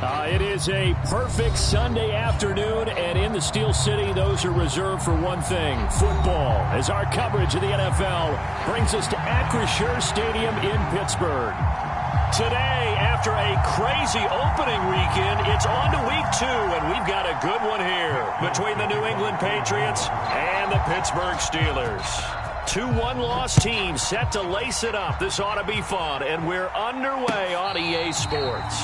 It is a perfect Sunday afternoon, and in the Steel City, those are reserved for one thing, football, as our coverage of the NFL brings us to Acrisure Stadium in Pittsburgh. Today, after a crazy opening weekend, it's on to week 2, and we've got a good one here between the New England Patriots and the Pittsburgh Steelers. 2 one-loss teams set to lace it up. This ought to be fun, and we're underway on EA Sports.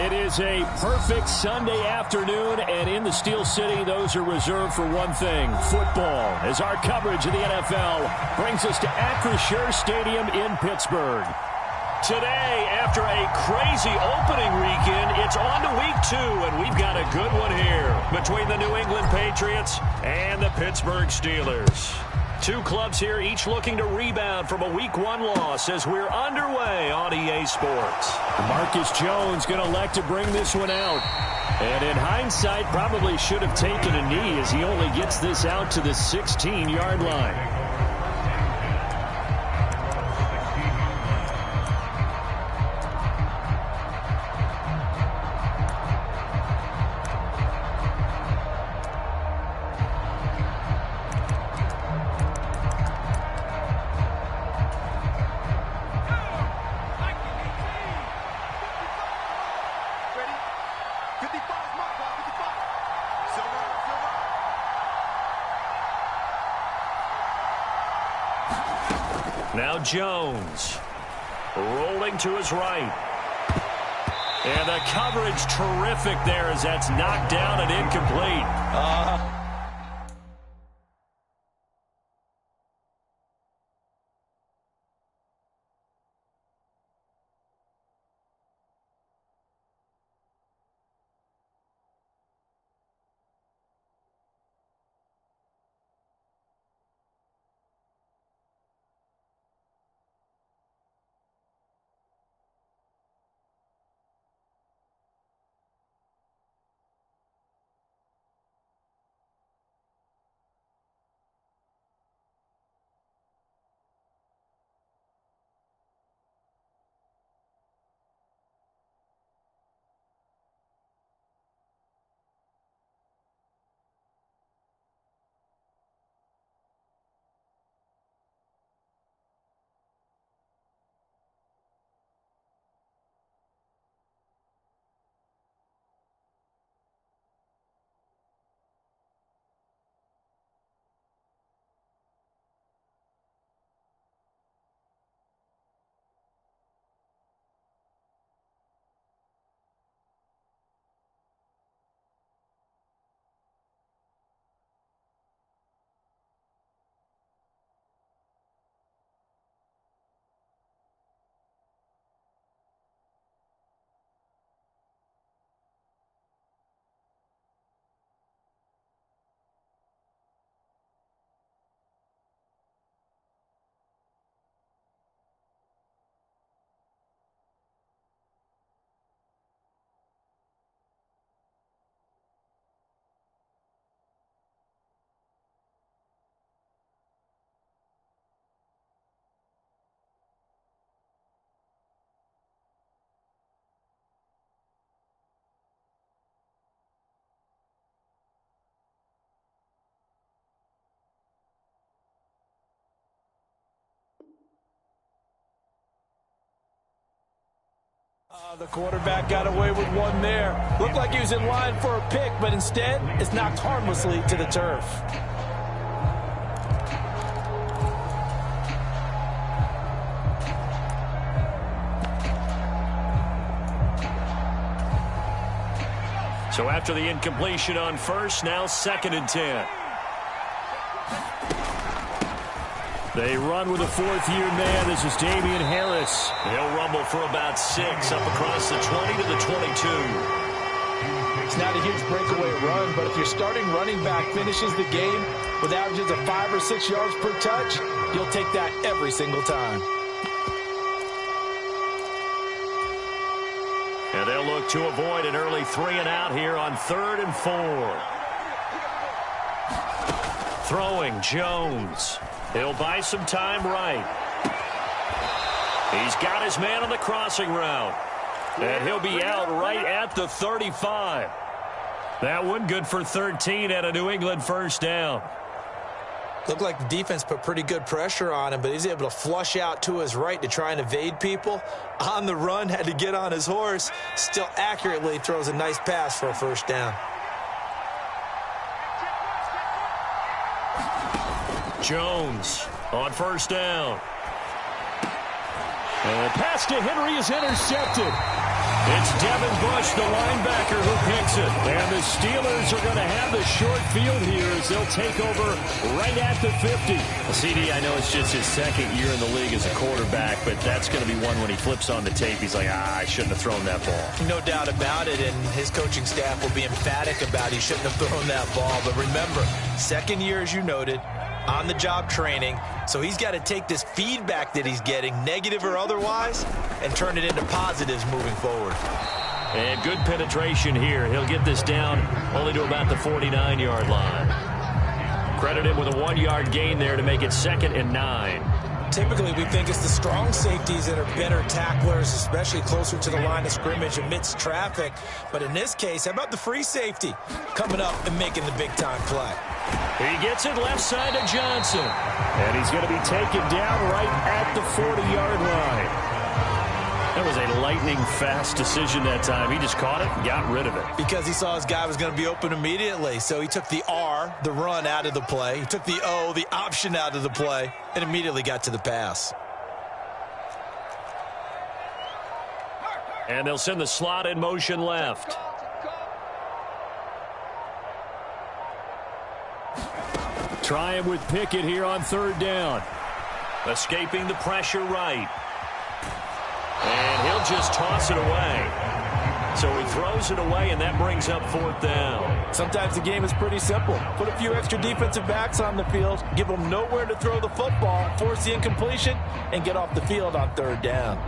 It is a perfect Sunday afternoon, and in the Steel City, those are reserved for one thing, football, as our coverage of the NFL brings us to Acrisure Stadium in Pittsburgh. Today, after a crazy opening weekend, it's on to week 2, and we've got a good one here between the New England Patriots and the Pittsburgh Steelers. Two clubs here, each looking to rebound from a Week 1 loss as we're underway on EA Sports. Marcus Jones going to elect to bring this one out. And in hindsight, probably should have taken a knee as he only gets this out to the 16-yard line. Now Jones, rolling to his right. And the coverage terrific there as that's knocked down and incomplete. The quarterback got away with one there. Looked like he was in line for a pick, but instead it's knocked harmlessly to the turf. So after the incompletion on first, now 2nd and 10. They run with a fourth-year man. This is Damian Harris. He'll rumble for about 6 up across the 20 to the 22. It's not a huge breakaway run, but if your starting running back finishes the game with averages of 5 or 6 yards per touch, you'll take that every single time. And they'll look to avoid an early 3-and-out here on 3rd and 4. Throwing Jones. He'll buy some time right. He's got his man on the crossing route. And he'll be out right at the 35. That one good for 13 at a New England first down. Looked like the defense put pretty good pressure on him, but he's able to flush out to his right to try and evade people. On the run, had to get on his horse. Still accurately throws a nice pass for a first down. Jones on first down. And pass to Henry is intercepted. It's Devin Bush, the linebacker, who picks it. And the Steelers are going to have the short field here as they'll take over right at the 50. Well, CD, I know it's just his second year in the league as a quarterback, but that's going to be one when he flips on the tape. He's like, I shouldn't have thrown that ball. No doubt about it, and his coaching staff will be emphatic about he shouldn't have thrown that ball. But remember, second year, as you noted, on-the-job training, so he's got to take this feedback that he's getting, negative or otherwise, and turn it into positives moving forward. And good penetration here. He'll get this down only to about the 49-yard line. Credit him with a 1-yard gain there to make it 2nd and 9. Typically, we think it's the strong safeties that are better tacklers, especially closer to the line of scrimmage amidst traffic. But in this case, how about the free safety coming up and making the big-time play? He gets it left side to Johnson. And he's going to be taken down right at the 40-yard line. That was a lightning-fast decision that time. He just caught it and got rid of it. Because he saw his guy was going to be open immediately. So he took the R, the run, out of the play. He took the O, the option, out of the play, and immediately got to the pass. And they'll send the slot in motion left. Trying with Pickett here on 3rd down. Escaping the pressure right. And he'll just toss it away. So he throws it away, and that brings up 4th down. Sometimes the game is pretty simple. Put a few extra defensive backs on the field, give them nowhere to throw the football, force the incompletion, and get off the field on 3rd down.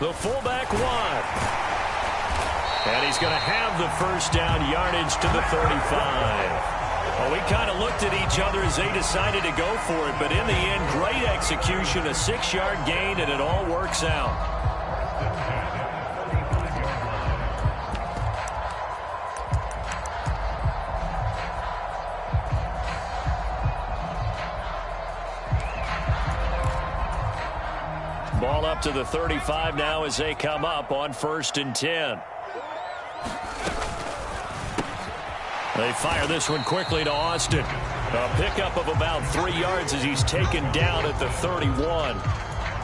The fullback won. And he's going to have the 1st down yardage to the 35. Well, we kind of looked at each other as they decided to go for it, but in the end, great execution, a 6-yard gain, and it all works out. Ball up to the 35 now as they come up on 1st and 10. They fire this one quickly to Austin. A pickup of about 3 yards as he's taken down at the 31.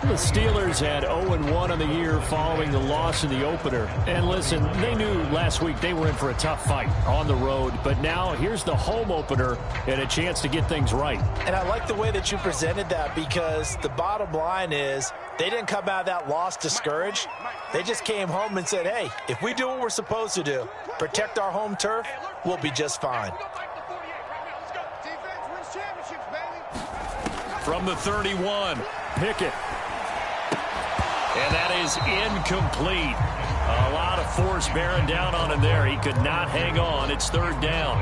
The Steelers had 0-1 on the year following the loss in the opener. And listen, they knew last week they were in for a tough fight on the road. But now here's the home opener and a chance to get things right. And I like the way that you presented that, because the bottom line is they didn't come out of that loss discouraged. They just came home and said, hey, if we do what we're supposed to do, protect our home turf, we'll be just fine. From the 31, Pickett. And that is incomplete. A lot of force bearing down on him there. He could not hang on. It's 3rd down.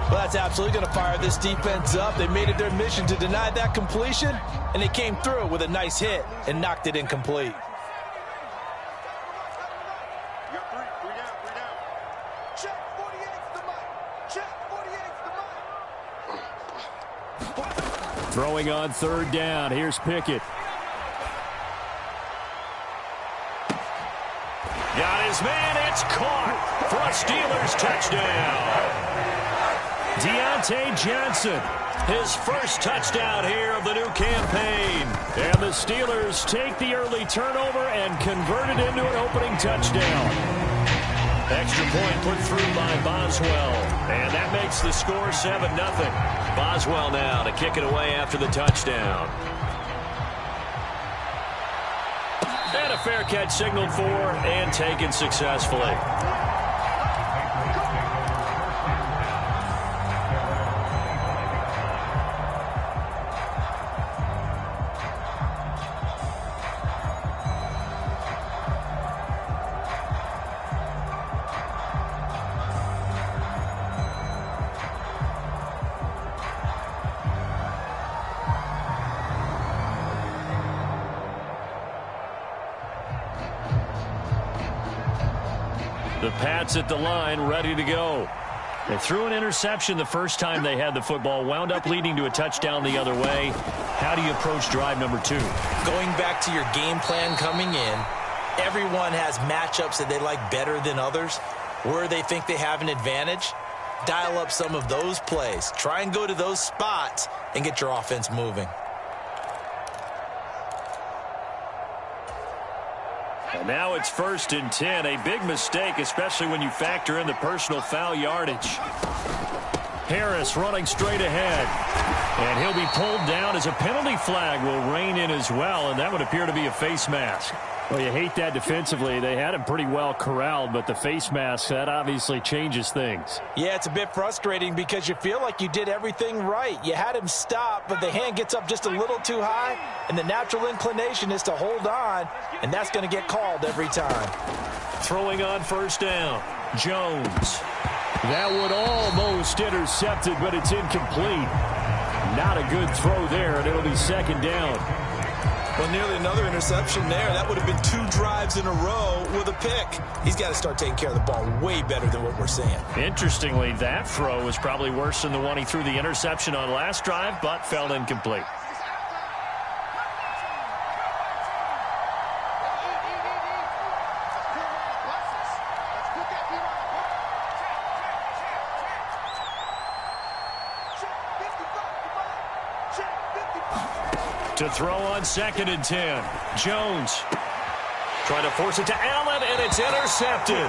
Well, that's absolutely going to fire this defense up. They made it their mission to deny that completion, and they came through with a nice hit and knocked it incomplete. Throwing on 3rd down. Here's Pickett. Got his man. It's caught for a Steelers touchdown. Deontay Johnson, his 1st touchdown here of the new campaign. And the Steelers take the early turnover and convert it into an opening touchdown. Extra point put through by Boswell. And that makes the score 7-0. Boswell now to kick it away after the touchdown. And a fair catch signaled for and taken successfully. The Pats at the line, ready to go. They threw an interception the first time they had the football, wound up leading to a touchdown the other way. How do you approach drive number 2? Going back to your game plan coming in, everyone has matchups that they like better than others. Where they think they have an advantage, dial up some of those plays. Try and go to those spots and get your offense moving. And now it's 1st and 10. A big mistake, especially when you factor in the personal foul yardage. Harris running straight ahead. And he'll be pulled down as a penalty flag will rein in as well, and that would appear to be a face mask. Well, you hate that defensively. They had him pretty well corralled, but the face mask, that obviously changes things. Yeah, it's a bit frustrating because you feel like you did everything right. You had him stop, but the hand gets up just a little too high, and the natural inclination is to hold on, and that's going to get called every time. Throwing on 1st down, Jones. That would almost intercepted, but it's incomplete. Not a good throw there, and it'll be 2nd down. Well, nearly another interception there. That would have been 2 drives in a row with a pick. He's got to start taking care of the ball way better than what we're seeing. Interestingly, that throw was probably worse than the one he threw the interception on last drive, but fell incomplete. To throw on 2nd and 10. Jones trying to force it to Allen, and it's intercepted.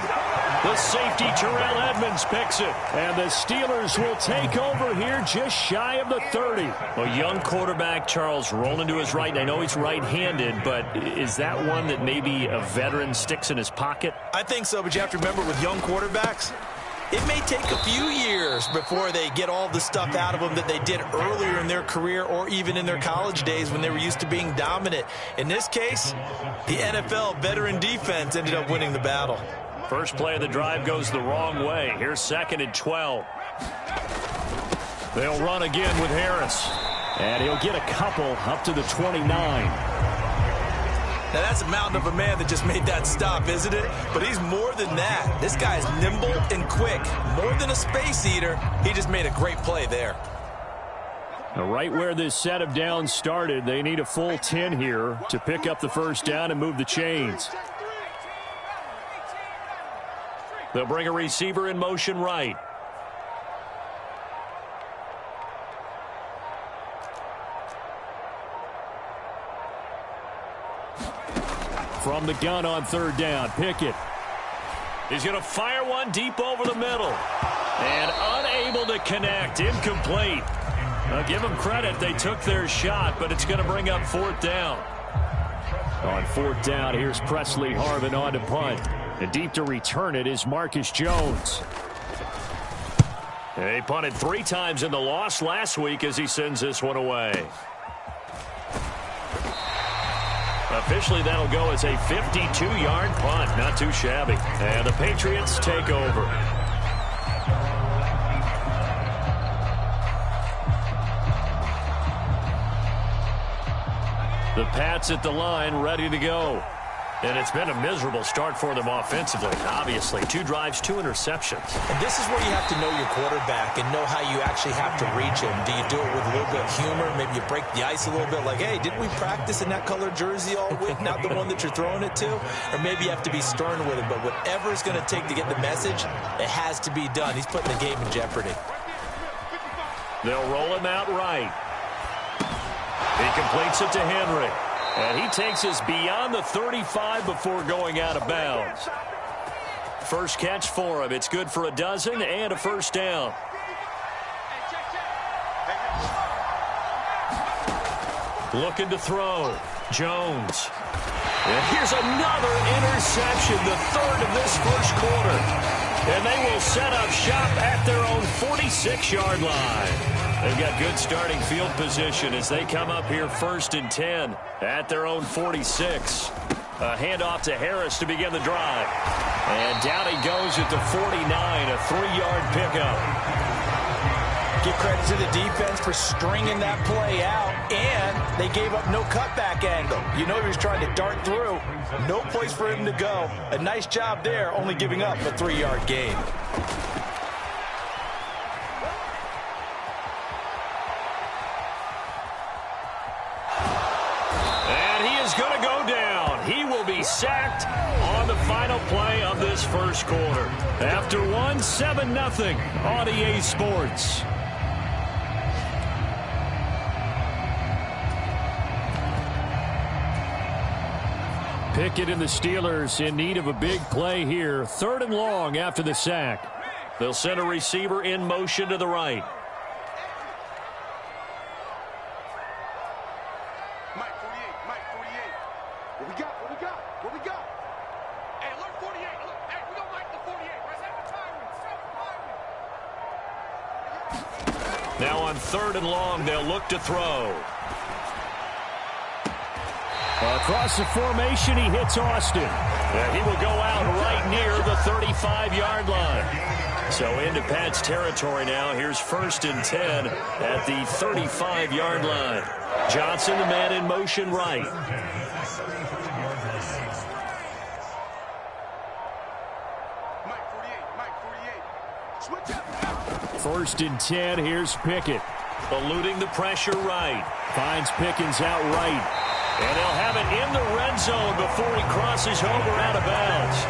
The safety, Terrell Edmonds, picks it. And the Steelers will take over here just shy of the 30. A young quarterback, Charles, rolling to his right. I know he's right-handed, but is that one that maybe a veteran sticks in his pocket? I think so, but you have to remember with young quarterbacks, it may take a few years before they get all the stuff out of them that they did earlier in their career or even in their college days when they were used to being dominant. In this case, the NFL veteran defense ended up winning the battle. First play of the drive goes the wrong way. Here's 2nd and 12. They'll run again with Harris. And he'll get a couple up to the 29. Now, that's a mountain of a man that just made that stop, isn't it? But he's more than that. This guy's nimble and quick. More than a space eater, he just made a great play there. Now, right where this set of downs started, they need a full 10 here to pick up the 1st down and move the chains. They'll bring a receiver in motion right. From the gun on 3rd down, Pickett. He's going to fire one deep over the middle. And unable to connect, incomplete. Now, give them credit, they took their shot, but it's going to bring up 4th down. On 4th down, here's Presley Harvin on to punt. And deep to return it is Marcus Jones. He punted 3 times in the loss last week as he sends this one away. Officially, that'll go as a 52-yard punt. Not too shabby. And the Patriots take over. The Pats at the line, ready to go. And it's been a miserable start for them offensively, obviously. 2 drives, 2 interceptions. And this is where you have to know your quarterback and know how you actually have to reach him. Do you do it with a little bit of humor? Maybe you break the ice a little bit like, hey, didn't we practice in that colored jersey all week? Not the one that you're throwing it to? Or maybe you have to be stern with him. But whatever it's going to take to get the message, it has to be done. He's putting the game in jeopardy. They'll roll him out right. He completes it to Henry. And he takes us beyond the 35 before going out of bounds. First catch for him. It's good for a dozen and a 1st down. Looking to throw. Jones. And here's another interception, the 3rd of this 1st quarter. And they will set up shop at their own 46-yard line. They've got good starting field position as they come up here 1st and 10 at their own 46. A handoff to Harris to begin the drive. And down he goes at the 49, a 3-yard pickup. Give credit to the defense for stringing that play out, and they gave up no cutback angle. You know he was trying to dart through. No place for him to go. A nice job there, only giving up a 3-yard gain. going to go down. He will be sacked on the final play of this first quarter. After 7-0 on EA Sports. Pickett and the Steelers in need of a big play here. 3rd and long after the sack. They'll send a receiver in motion to the right. Mike 48, Mike 48. What we got? What we got? What we got? Hey, alert 48. Look, hey, we don't like the 48. Right? Now on 3rd and long, they'll look to throw. Across the formation, he hits Austin. And he will go out right near the 35-yard line. So into Pat's territory now. Here's 1st and 10 at the 35-yard line. Johnson, the man in motion right. Mike 48, Mike 48. Switch up. 1st and 10, here's Pickett. Eluding the pressure right. Finds Pickens out right. And they'll have it in the red zone before he crosses over out of bounds.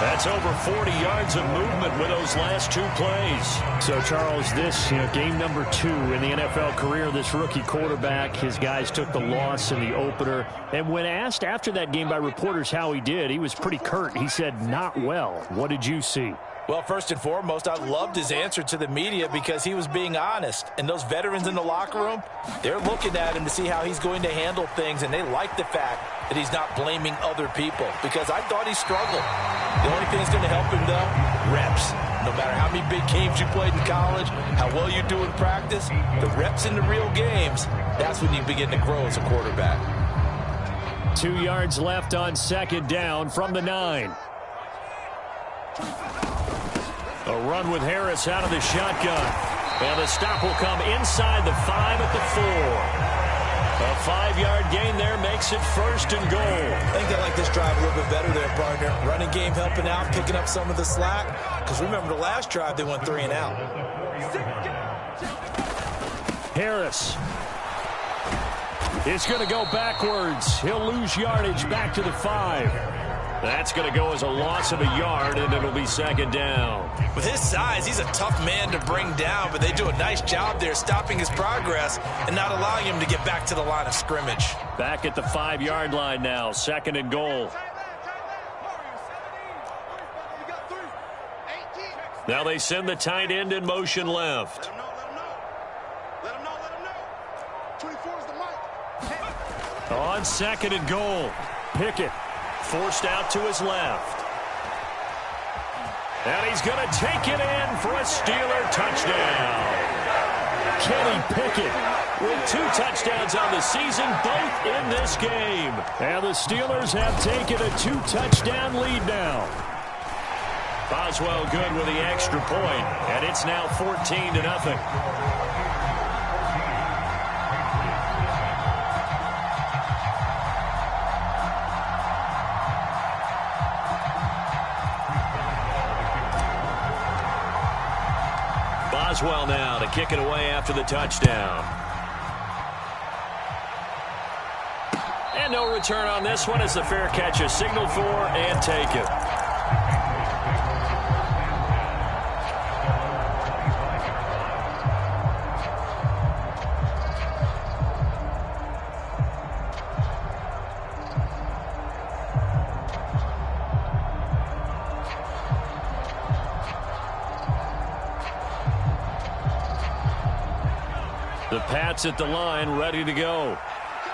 That's over 40 yards of movement with those last 2 plays. So, Charles, this game number 2 in the NFL career of this rookie quarterback. His guys took the loss in the opener. And when asked after that game by reporters how he did, he was pretty curt. He said, not well. What did you see? Well, first and foremost, I loved his answer to the media because he was being honest. And those veterans in the locker room, they're looking at him to see how he's going to handle things, and they like the fact that he's not blaming other people because I thought he struggled. The only thing that's going to help him, though, reps. No matter how many big games you played in college, how well you do in practice, the reps in the real games, that's when you begin to grow as a quarterback. 2 yards left on 2nd down from the 9. A run with Harris out of the shotgun. And the stop will come inside the 5 at the 4. A 5-yard gain there makes it 1st and goal. I think they like this drive a little bit better there, partner. Running game helping out, picking up some of the slack. Because remember the last drive, they went 3 and out. Harris is going to go backwards. He'll lose yardage back to the 5. That's going to go as a loss of a yard, and it'll be 2nd down. With his size, he's a tough man to bring down, but they do a nice job there stopping his progress and not allowing him to get back to the line of scrimmage. Back at the 5-yard line now, 2nd and goal. Now they send the tight end in motion left. Let him know. 24 is the mic. On 2nd and goal, Pickett forced out to his left. And he's going to take it in for a Steeler touchdown. Kenny Pickett with 2 touchdowns on the season, both in this game. And the Steelers have taken a 2-touchdown lead now. Boswell good with the extra point, and it's now 14-0. Boswell now to kick it away after the touchdown. And no return on this one as the fair catch is signaled for and taken. The Pats at the line, ready to go.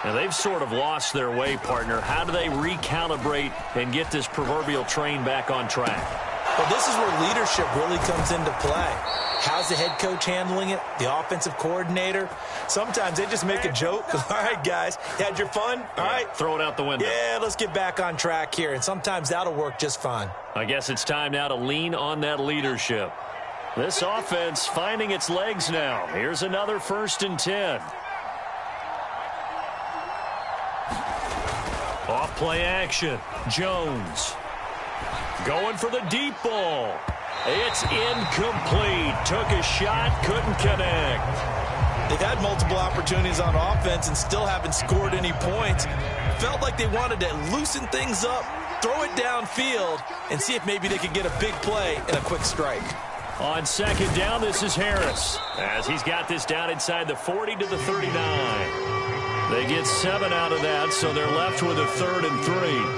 Now, they've sort of lost their way, partner. How do they recalibrate and get this proverbial train back on track? Well, this is where leadership really comes into play. How's the head coach handling it? The offensive coordinator? Sometimes they just make a joke. All right, guys, you had your fun? All right. Throw it out the window. Yeah, let's get back on track here. And sometimes that'll work just fine. I guess it's time now to lean on that leadership. This offense finding its legs now. Here's another 1st and 10. Off play action. Jones going for the deep ball. It's incomplete. Took a shot, couldn't connect. They've had multiple opportunities on offense and still haven't scored any points. Felt like they wanted to loosen things up, throw it downfield, and see if maybe they could get a big play and a quick strike. On second down, this is Harris, as he's got this down inside the 40 to the 39. They get 7 out of that, so they're left with a 3rd and 3.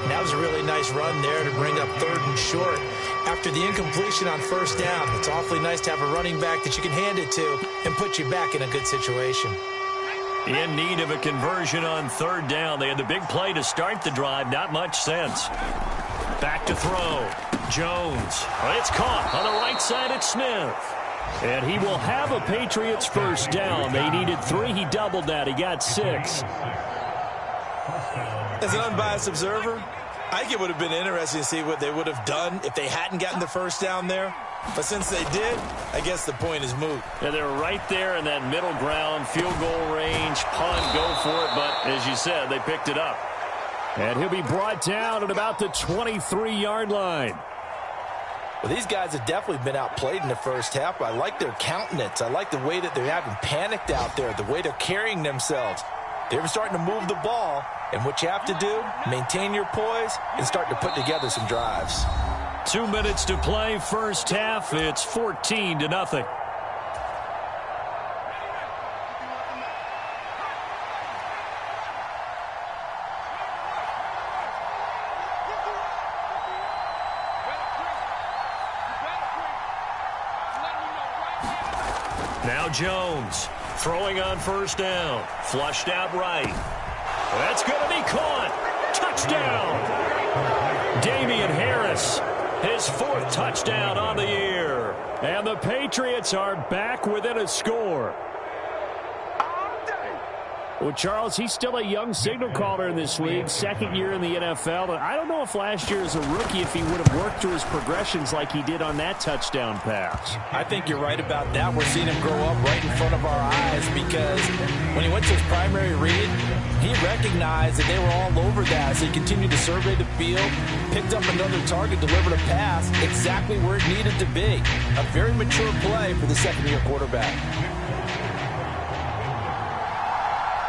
That was a really nice run there to bring up 3rd and short. After the incompletion on first down, it's awfully nice to have a running back that you can hand it to and put you back in a good situation. In need of a conversion on 3rd down. They had the big play to start the drive. Not much sense. Back to throw. Jones. It's caught on the right side at Smith. And he will have a Patriots first down. They needed 3. He doubled that. He got 6. As an unbiased observer, I think it would have been interesting to see what they would have done if they hadn't gotten the first down there. But since they did, I guess the point is moot. And they're right there in that middle ground, field goal range, punt, go for it. But as you said, they picked it up. And he'll be brought down at about the 23-yard line. Well, these guys have definitely been outplayed in the first half. I like their countenance. I like the way that they're having panicked out there, the way they're carrying themselves. They're starting to move the ball, and what you have to do, maintain your poise and start to put together some drives. 2 minutes to play, first half. It's 14-0. Now Jones throwing on first down. Flushed out right. That's going to be caught. Touchdown. Damian Harris, his 4th touchdown on the year. And the Patriots are back within a score. Well, Charles, he's still a young signal caller in this league, 2nd year in the NFL. I don't know if last year as a rookie, if he would have worked through his progressions like he did on that touchdown pass. I think you're right about that. We're seeing him grow up right in front of our eyes because when he went to his primary read, he recognized that they were all over that. So he continued to survey the field, picked up another target, delivered a pass exactly where it needed to be. A very mature play for the 2nd-year quarterback.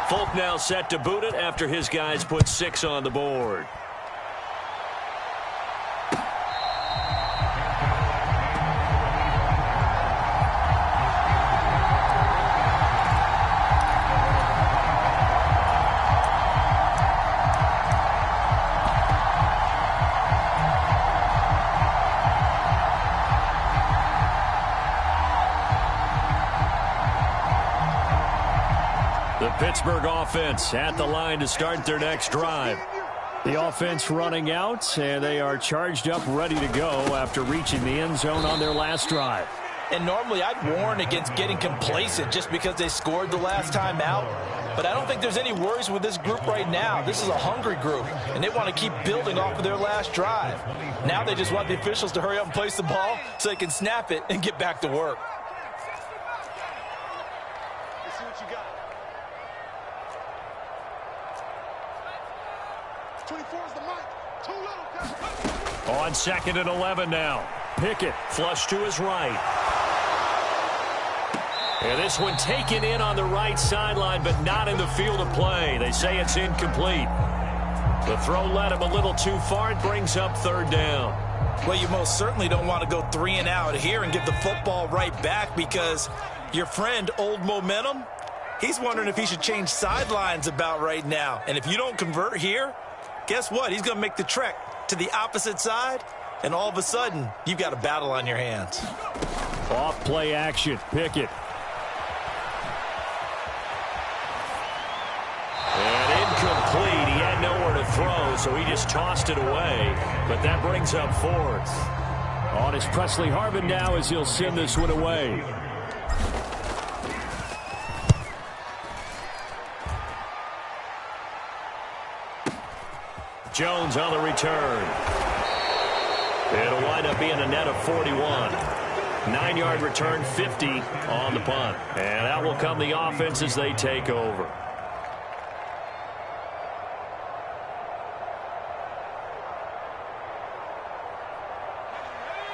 Folk now set to boot it after his guys put 6 on the board. Pittsburgh offense at the line to start their next drive. The offense running out, and they are charged up, ready to go after reaching the end zone on their last drive. And normally I'd warn against getting complacent just because they scored the last time out. But I don't think there's any worries with this group right now. This is a hungry group, and they want to keep building off of their last drive. Now they just want the officials to hurry up and place the ball so they can snap it and get back to work. Let's see what you got. 24 is the mic. Too little. On 2nd and 11 now. Pickett flush to his right. And this one taken in on the right sideline, but not in the field of play. They say it's incomplete. The throw led him a little too far. It brings up 3rd down. Well, you most certainly don't want to go 3 and out here and give the football right back because your friend, Old Momentum, he's wondering if he should change sidelines about right now. And if you don't convert here, guess what? He's going to make the trek to the opposite side, and all of a sudden, you've got a battle on your hands. Off play action. Pickett. And incomplete. He had nowhere to throw, so he just tossed it away. But that brings up 4th. On is Presley Harvin now as he'll send this one away. Jones on the return. It'll wind up being a net of 41. 9-yard return, 50 on the punt. And that will come the offense as they take over.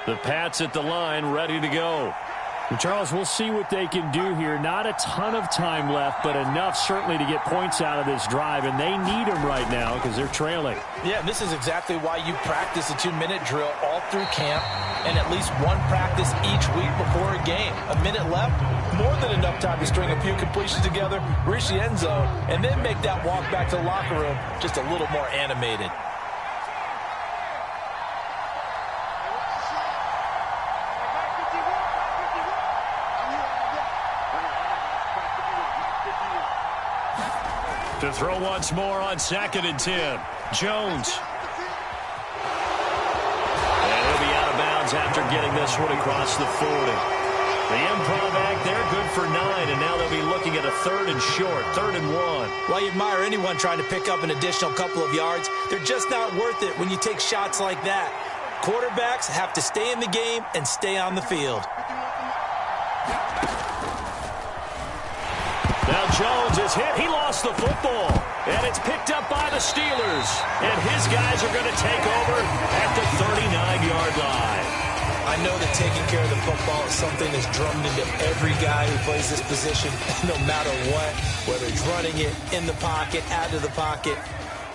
The Pats at the line, ready to go. And Charles, we'll see what they can do here. Not a ton of time left, but enough certainly to get points out of this drive, and they need them right now because they're trailing. Yeah, this is exactly why you practice a 2-minute drill all through camp and at least one practice each week before a game. A minute left, more than enough time to string a few completions together, reach the end zone, and then make that walk back to the locker room just a little more animated. To throw once more on 2nd and 10. Jones. And he'll be out of bounds after getting this one across the 40. The improv act there, good for 9, and now they'll be looking at a 3rd and short, 3rd and 1. Well, you admire anyone trying to pick up an additional couple of yards. They're just not worth it when you take shots like that. Quarterbacks have to stay in the game and stay on the field. Now Jones is hit. He lost the football. And it's picked up by the Steelers. And his guys are going to take over at the 39-yard line. I know that taking care of the football is something that's drummed into every guy who plays this position, no matter what, whether he's running it, in the pocket, out of the pocket.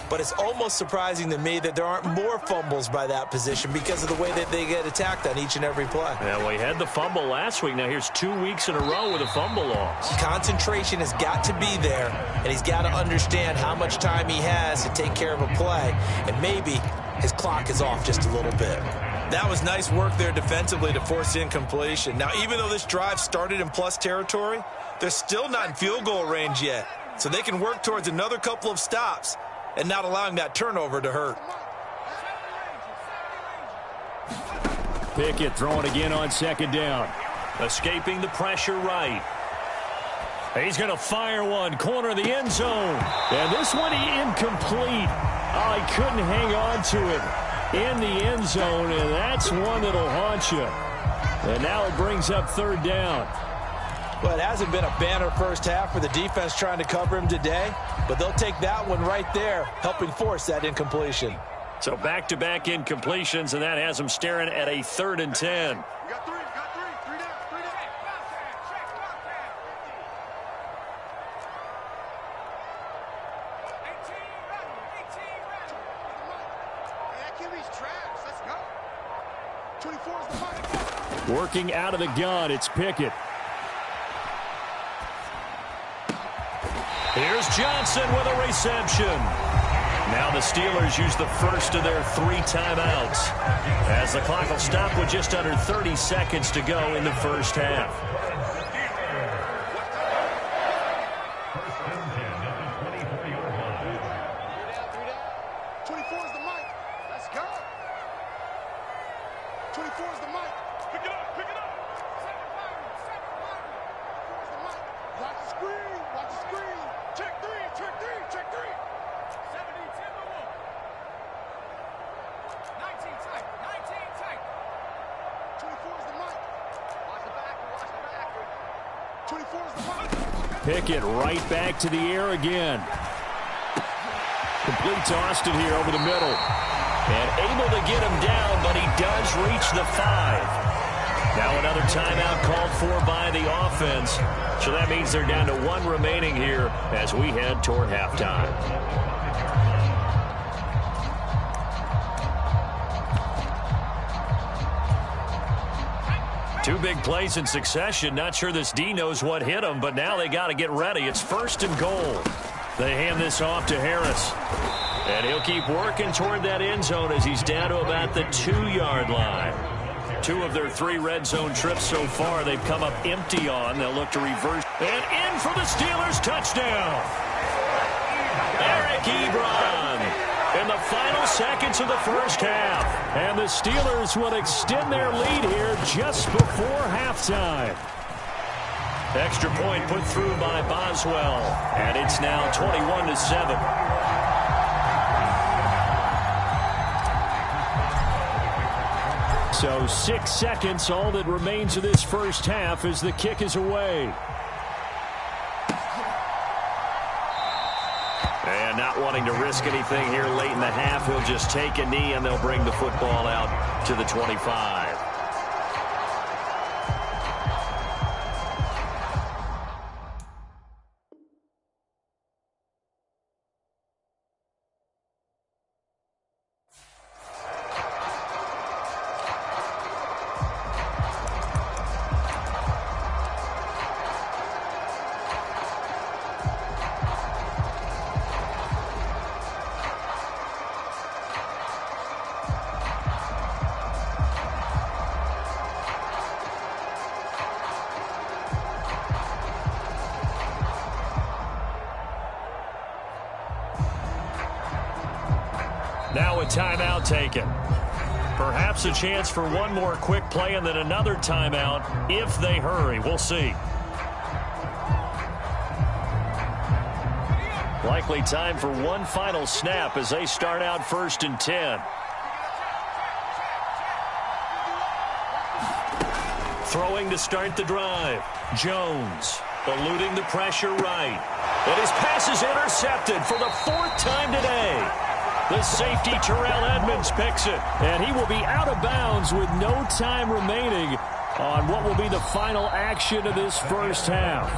But it's almost surprising to me that there aren't more fumbles by that position because of the way that they get attacked on each and every play. Yeah, well, he had the fumble last week. Now here's 2 weeks in a row with a fumble loss. Concentration has got to be there, and he's got to understand how much time he has to take care of a play. And maybe his clock is off just a little bit. That was nice work there defensively to force incompletion. Now, even though this drive started in plus territory, they're still not in field goal range yet. So they can work towards another couple of stops and not allowing that turnover to hurt. Pickett throwing again on 2nd down. Escaping the pressure right. He's going to fire one, corner of the end zone. And this one incomplete. Oh, he couldn't hang on to it in the end zone, and that's one that'll haunt you. And now it brings up 3rd down. Well, it hasn't been a banner first half for the defense trying to cover him today, but they'll take that one right there, helping force that incompletion. So back-to-back incompletions, and that has them staring at a 3rd and 10. We got three down. That QB's trash. Let's go. 24 is the money. Working out of the gun, it's Pickett. Here's Johnson with a reception. Now the Steelers use the first of their 3 timeouts, as the clock will stop with just under 30 seconds to go in the first half. Pickett right back to the air again. Complete to Austin here over the middle. And able to get him down, but he does reach the 5. Now another timeout called for by the offense. So that means they're down to 1 remaining here as we head toward halftime. Two big plays in succession. Not sure this D knows what hit him, but now they got to get ready. It's 1st and goal. They hand this off to Harris. And he'll keep working toward that end zone as he's down to about the 2-yard line. 2 of their 3 red zone trips so far they've come up empty on. They'll look to reverse. And in for the Steelers, touchdown. Eric Ebron in the final seconds of the first half. And the Steelers will extend their lead here just before halftime. Extra point put through by Boswell. And it's now 21-7. So 6 seconds, all that remains of this first half as the kick is away. And not wanting to risk anything here late in the half, he'll just take a knee and they'll bring the football out to the 25. timeout taken. Perhaps a chance for one more quick play and then another timeout if they hurry. We'll see. Likely time for one final snap as they start out 1st and 10. Throwing to start the drive. Jones eluding the pressure right. And his pass is intercepted for the 4th time today. The safety Terrell Edmunds picks it. And he will be out of bounds with no time remaining on what will be the final action of this first half.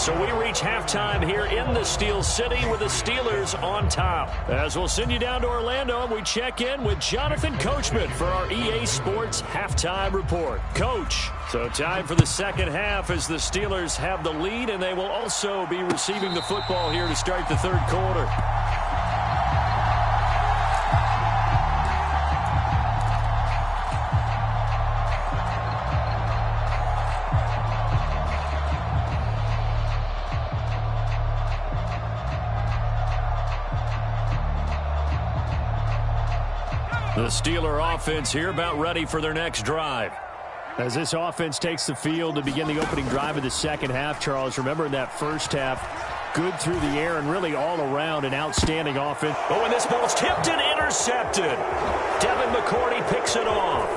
So we reach halftime here in the Steel City with the Steelers on top. As we'll send you down to Orlando, and we check in with Jonathan Coachman for our EA Sports Halftime Report. Coach, so time for the second half as the Steelers have the lead, and they will also be receiving the football here to start the third quarter. The Steeler offense here about ready for their next drive. As this offense takes the field to begin the opening drive of the second half, Charles, remember in that first half, good through the air and really all around an outstanding offense. Oh, and this ball's tipped and intercepted. Devin McCourty picks it off.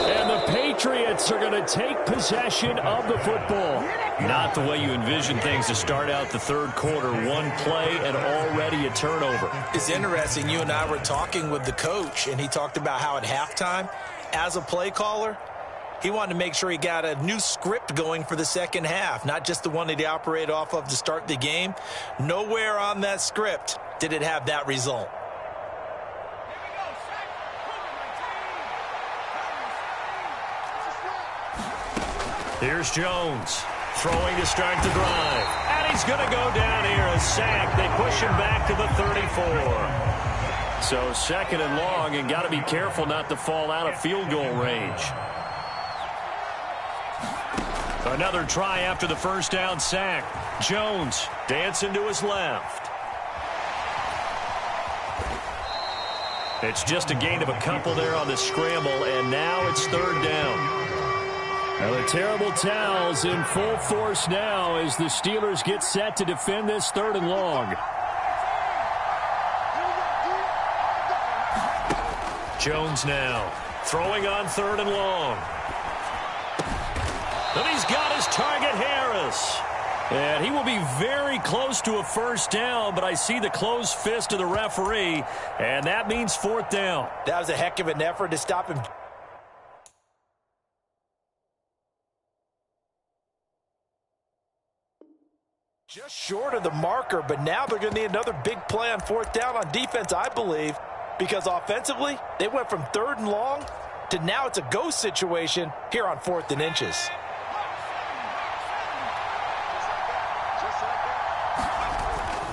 And the Patriots are going to take possession of the football. Not the way you envision things to start out the third quarter. One play and already a turnover. It's interesting. You and I were talking with the coach, and he talked about how at halftime, as a play caller, he wanted to make sure he got a new script going for the second half, not just the one that he operated off of to start the game. Nowhere on that script did it have that result. Here's Jones throwing to start the drive. And he's going to go down here, a sack. They push him back to the 34. So second and long, and got to be careful not to fall out of field goal range. Another try after the first down sack. Jones dancing to his left. It's just a gain of a couple there on the scramble, and now it's third down. Now the terrible towels in full force now as the Steelers get set to defend this third and long. Jones now throwing on third and long. And he's got his target, Harris. And he will be very close to a first down, but I see the closed fist of the referee, and that means fourth down. That was a heck of an effort to stop him. Just short of the marker, but now they're going to need another big play on fourth down on defense, I believe, because offensively, they went from third and long to now it's a go situation here on 4th and inches.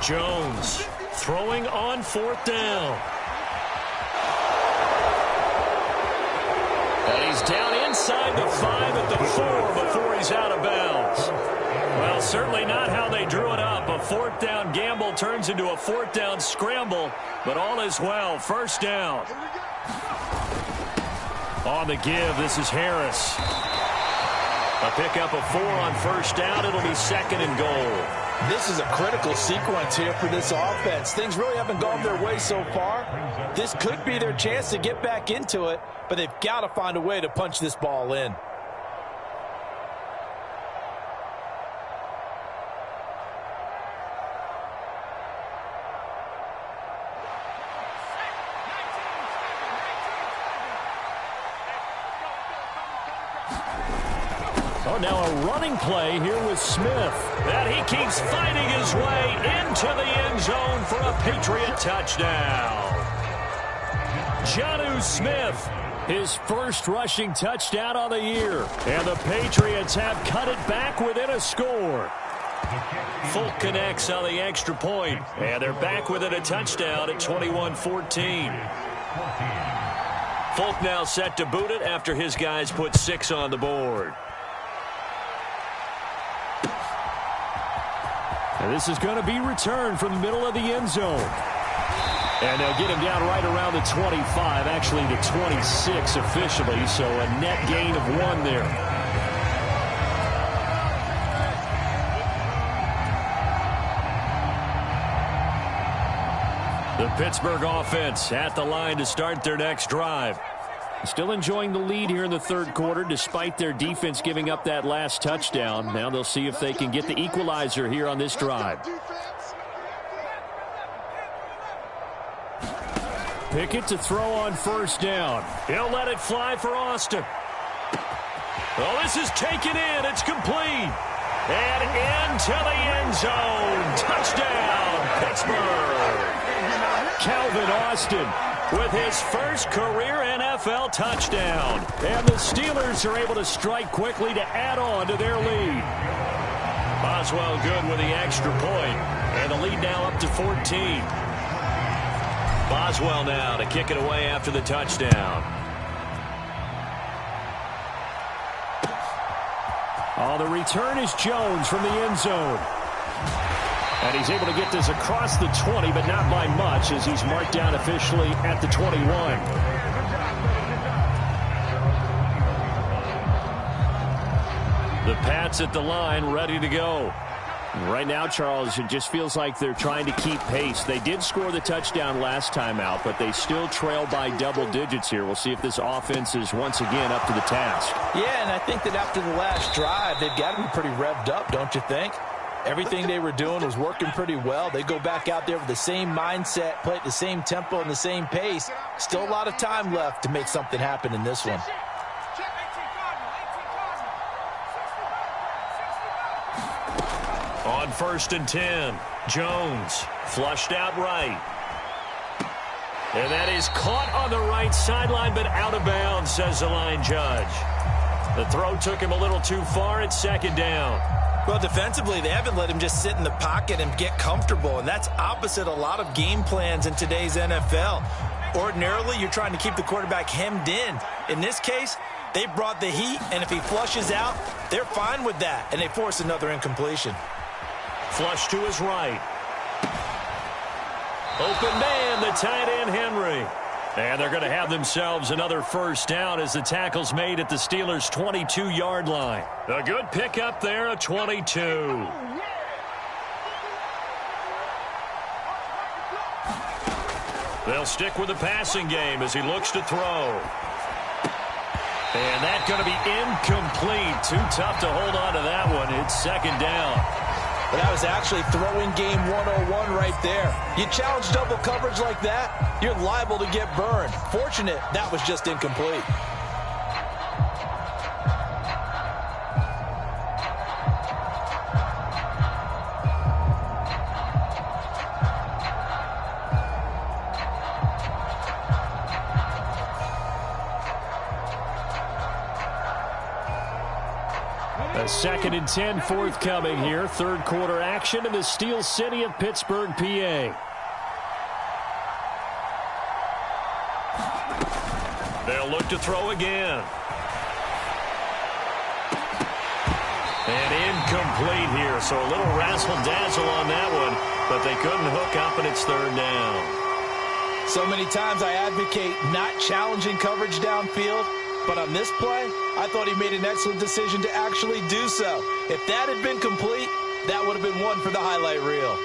Jones throwing on fourth down. And he's down inside the 5 at the 4 before he's out of bounds. Well, certainly not how they drew it up. A fourth down gamble turns into a fourth down scramble, but all is well. First down. On the give, this is Harris. A pickup of 4 on first down. It'll be second and goal. This is a critical sequence here for this offense. Things really haven't gone their way so far. This could be their chance to get back into it, but they've got to find a way to punch this ball in. Oh, now a running play here with Smith. And he keeps fighting his way into the end zone for a Patriot touchdown. Jonnu Smith, his first rushing touchdown on the year. And the Patriots have cut it back within a score. Folk connects on the extra point, and they're back within a touchdown at 21-14. Folk now set to boot it after his guys put 6 on the board. And this is going to be returned from the middle of the end zone. And they'll get him down right around the 25, actually the 26 officially, so a net gain of 1 there. The Pittsburgh offense at the line to start their next drive. Still enjoying the lead here in the third quarter despite their defense giving up that last touchdown. Now they'll see if they can get the equalizer here on this drive. Pickett to throw on first down. He'll let it fly for Austin. Oh, this is taken in. It's complete. And into the end zone. Touchdown, Pittsburgh. Calvin Austin with his first career NFL touchdown. And the Steelers are able to strike quickly to add on to their lead. Boswell good with the extra point. And the lead now up to 14. Boswell now to kick it away after the touchdown. Oh, the return is Jones from the end zone. And he's able to get this across the 20, but not by much as he's marked down officially at the 21. The Pats at the line ready to go. Right now, Charles, it just feels like they're trying to keep pace. They did score the touchdown last time out, but they still trail by double digits here. We'll see if this offense is once again up to the task. Yeah, and I think that after the last drive, they've got to be pretty revved up, don't you think? Everything they were doing was working pretty well. They go back out there with the same mindset, play at the same tempo and the same pace. Still a lot of time left to make something happen in this one. On 1st and 10, Jones flushed out right. And that is caught on the right sideline, but out of bounds, says the line judge. The throw took him a little too far at 2nd down. Well, defensively, they haven't let him just sit in the pocket and get comfortable, and that's opposite a lot of game plans in today's NFL. Ordinarily, you're trying to keep the quarterback hemmed in. In this case, they brought the heat, and if he flushes out, they're fine with that, and they force another incompletion. Flush to his right. Open man, the tight end, Henry. And they're going to have themselves another first down as the tackle's made at the Steelers' 22-yard line. A good pickup there, a 22. They'll stick with the passing game as he looks to throw. And that's going to be incomplete. Too tough to hold on to that one. It's 2nd down. But that was actually throwing game 101 right there. You challenge double coverage like that, you're liable to get burned. Fortunate that was just incomplete. A 2nd and 10 forthcoming here. Third quarter action in the Steel City of Pittsburgh, PA. They'll look to throw again. And incomplete here. So a little razzle-dazzle on that one, but they couldn't hook up, and it's 3rd down. So many times I advocate not challenging coverage downfield. But on this play, I thought he made an excellent decision to actually do so. If that had been complete, that would have been one for the highlight reel.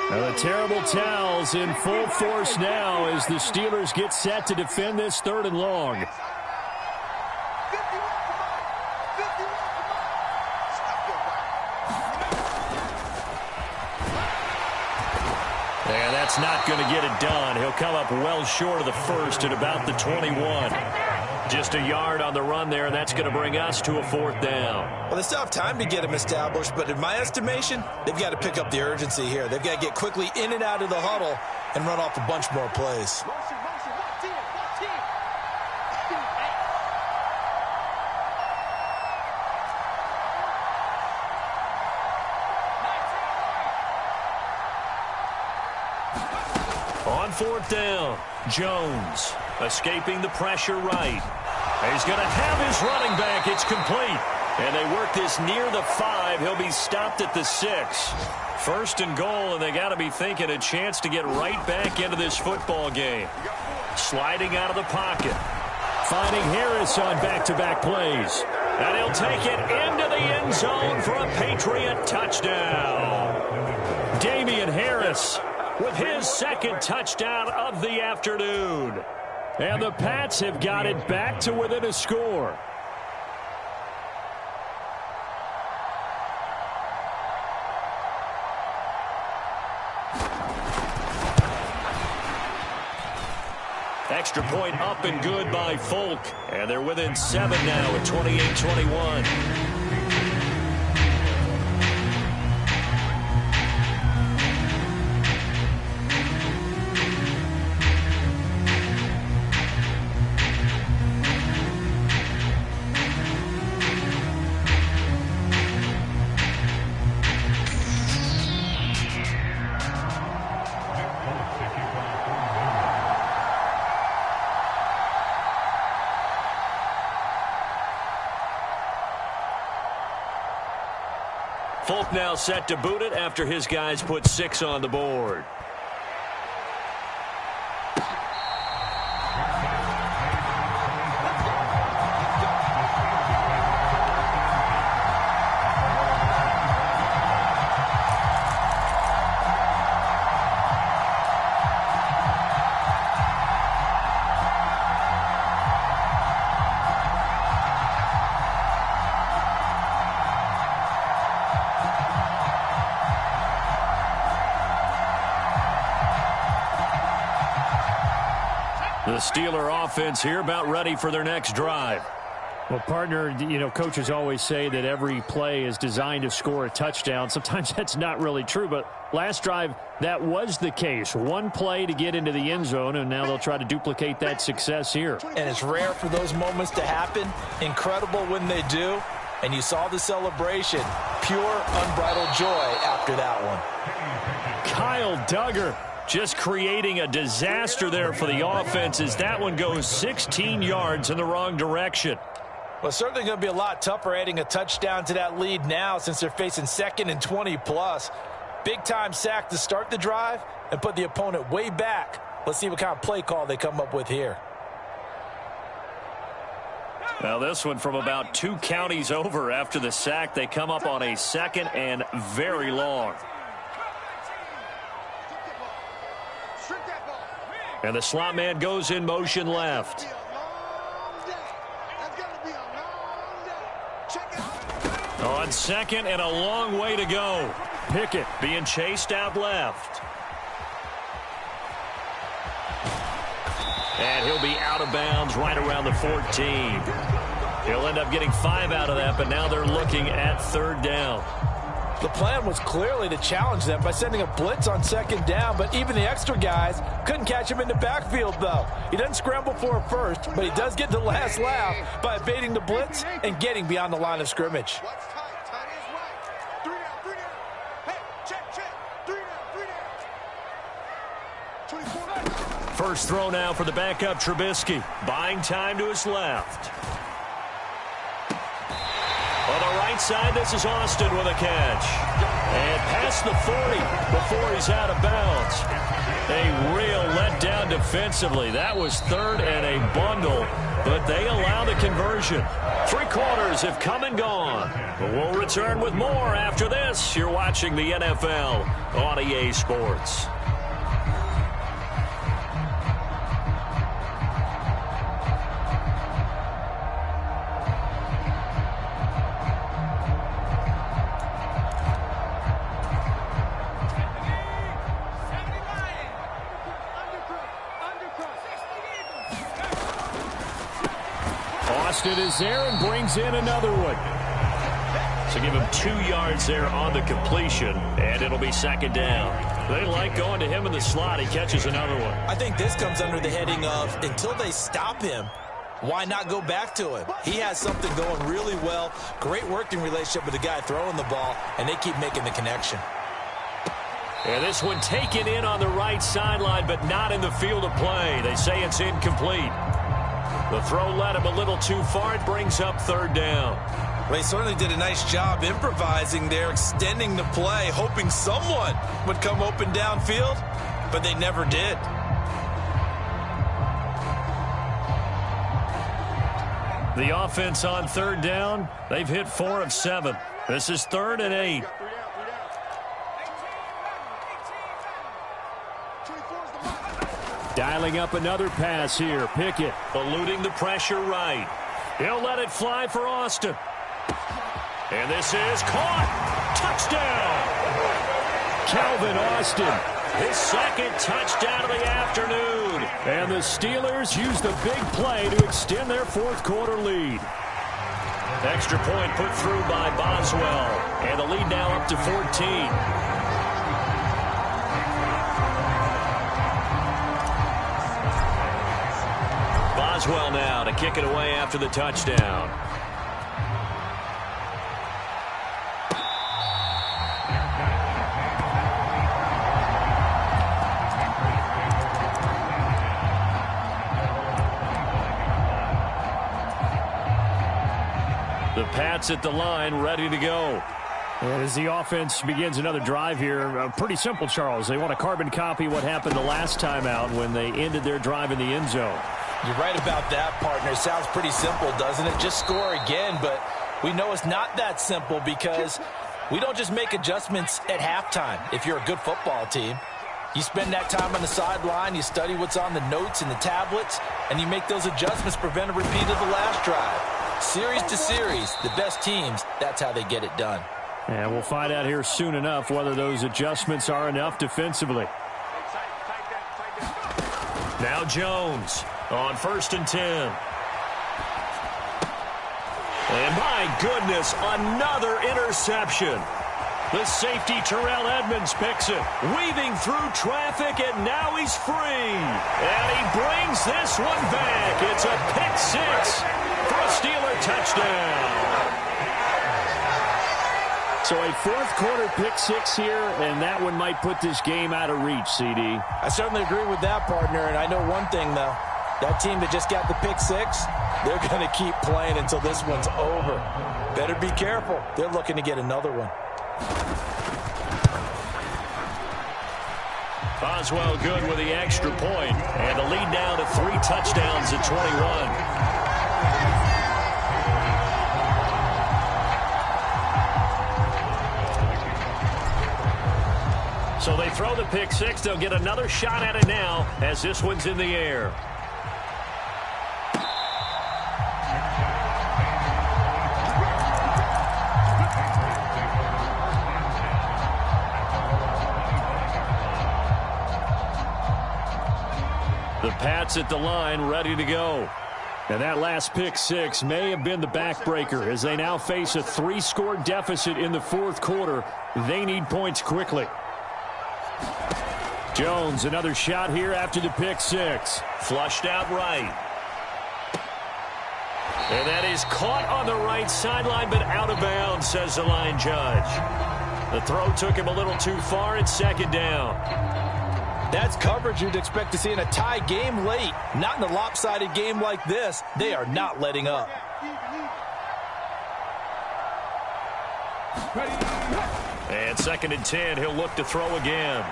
Now the terrible towels in full force now as the Steelers get set to defend this 3rd and long. And that's not going to get it done. He'll come up well short of the first at about the 21. Just a yard on the run there, and that's going to bring us to a 4th down. Well, they still have time to get him established, but in my estimation, they've got to pick up the urgency here. They've got to get quickly in and out of the huddle and run off a bunch more plays. On 4th down, Jones escaping the pressure right. He's going to have his running back. It's complete. And they work this near the 5. He'll be stopped at the 6. First and goal, and they got to be thinking a chance to get right back into this football game. Sliding out of the pocket. Finding Harris on back-to-back plays. And he'll take it into the end zone for a Patriot touchdown. Damian Harris with his second touchdown of the afternoon. And the Pats have got it back to within a score. Extra point up and good by Folk. And they're within 7 now at 28-21. Folk now set to boot it after his guys put 6 on the board. The Steeler offense here about ready for their next drive. Well, partner, coaches always say that every play is designed to score a touchdown. Sometimes that's not really true, but last drive, that was the case. One play to get into the end zone, and now they'll try to duplicate that success here. And it's rare for those moments to happen. Incredible when they do. And you saw the celebration. Pure, unbridled joy after that one. Kyle Duggar just creating a disaster there for the offense as that one goes 16 yards in the wrong direction. Well, certainly going to be a lot tougher adding a touchdown to that lead now since they're facing 2nd and 20+. Big-time sack to start the drive and put the opponent way back. Let's see what kind of play call they come up with here. Now this one from about 2 counties over after the sack. They come up on a 2nd and very long. And the slot man goes in motion left. On 2nd and a long way to go. Pickett being chased out left. And he'll be out of bounds right around the 14. He'll end up getting 5 out of that, but now they're looking at 3rd down. The plan was clearly to challenge them by sending a blitz on 2nd down, but even the extra guys couldn't catch him in the backfield, though. He doesn't scramble for it first, but he does get the last laugh by evading the blitz and getting beyond the line of scrimmage. First throw now for the backup Trubisky. Buying time to his left. On the right side, this is Austin with a catch. And past the 40 before he's out of bounds. A real letdown defensively. That was 3rd and a bundle, but they allow the conversion. 3 quarters have come and gone. But we'll return with more after this. You're watching the NFL on EA Sports. Austin is there and brings in another one. So give him 2 yards there on the completion, and it'll be 2nd down. They like going to him in the slot. He catches another one. I think this comes under the heading of until they stop him, why not go back to him? He has something going really well. Great working relationship with the guy throwing the ball, and they keep making the connection. And this one taken in on the right sideline, but not in the field of play. They say it's incomplete. The throw led him a little too far. It brings up 3rd down. Well, he certainly did a nice job improvising there, extending the play, hoping someone would come open downfield, but they never did. The offense on third down, they've hit 4 of 7. This is 3rd and 8. Dialing up another pass here. Pickett eluding the pressure right. He'll let it fly for Austin. And this is caught. Touchdown. Calvin Austin, his 2nd touchdown of the afternoon. And the Steelers use the big play to extend their 4th quarter lead. Extra point put through by Boswell. And the lead now up to 14. Boswell now to kick it away after the touchdown. The Pats at the line, ready to go. And as the offense begins another drive here, pretty simple, Charles. They want to carbon copy what happened the last time out when they ended their drive in the end zone. You're right about that, partner. Sounds pretty simple, doesn't it? Just score again, but we know it's not that simple because we don't just make adjustments at halftime if you're a good football team. You spend that time on the sideline, you study what's on the notes and the tablets, and you make those adjustments, prevent a repeat of the last drive. Series to series, the best teams, that's how they get it done. And we'll find out here soon enough whether those adjustments are enough defensively. Now Jones on 1st and 10. And my goodness, another interception. The safety Terrell Edmunds picks it, weaving through traffic, and now he's free. And he brings this one back. It's a pick 6 for a Steeler touchdown. So a 4th quarter pick 6 here, and that one might put this game out of reach, CD. I certainly agree with that, partner, and I know one thing, though. That team that just got the pick 6, they're going to keep playing until this one's over. Better be careful. They're looking to get another one. Boswell good with the extra point, and the lead down to 3 touchdowns at 21. So they throw the pick 6. They'll get another shot at it now as this one's in the air. The Pats at the line, ready to go. And that last pick 6 may have been the backbreaker as they now face a 3-score deficit in the 4th quarter. They need points quickly. Jones, another shot here after the pick 6. Flushed out right. And that is caught on the right sideline, but out of bounds, says the line judge. The throw took him a little too far. It's 2nd down. That's coverage you'd expect to see in a tie game late. Not in a lopsided game like this. They are not letting up. And 2nd and 10, he'll look to throw again.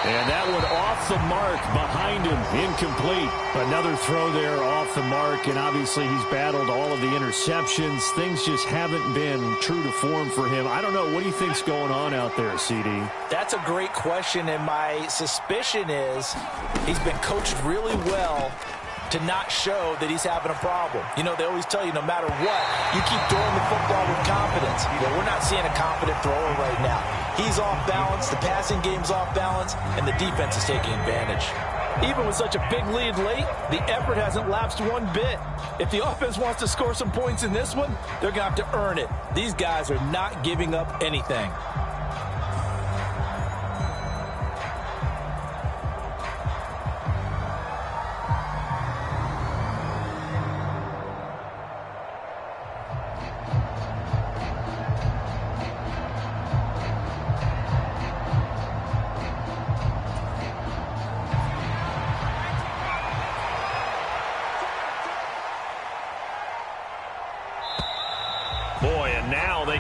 And that one off the mark behind him, incomplete. Another throw there off the mark, and obviously he's battled all of the interceptions. Things just haven't been true to form for him. I don't know. What do you think's going on out there, CD? That's a great question, and my suspicion is he's been coached really well to not show that he's having a problem. You know, they always tell you no matter what, you keep throwing the football with confidence. Well, we're not seeing a confident thrower right now. He's off balance, the passing game's off balance, and the defense is taking advantage. Even with such a big lead late, the effort hasn't lapsed one bit. If the offense wants to score some points in this one, they're going to have to earn it. These guys are not giving up anything.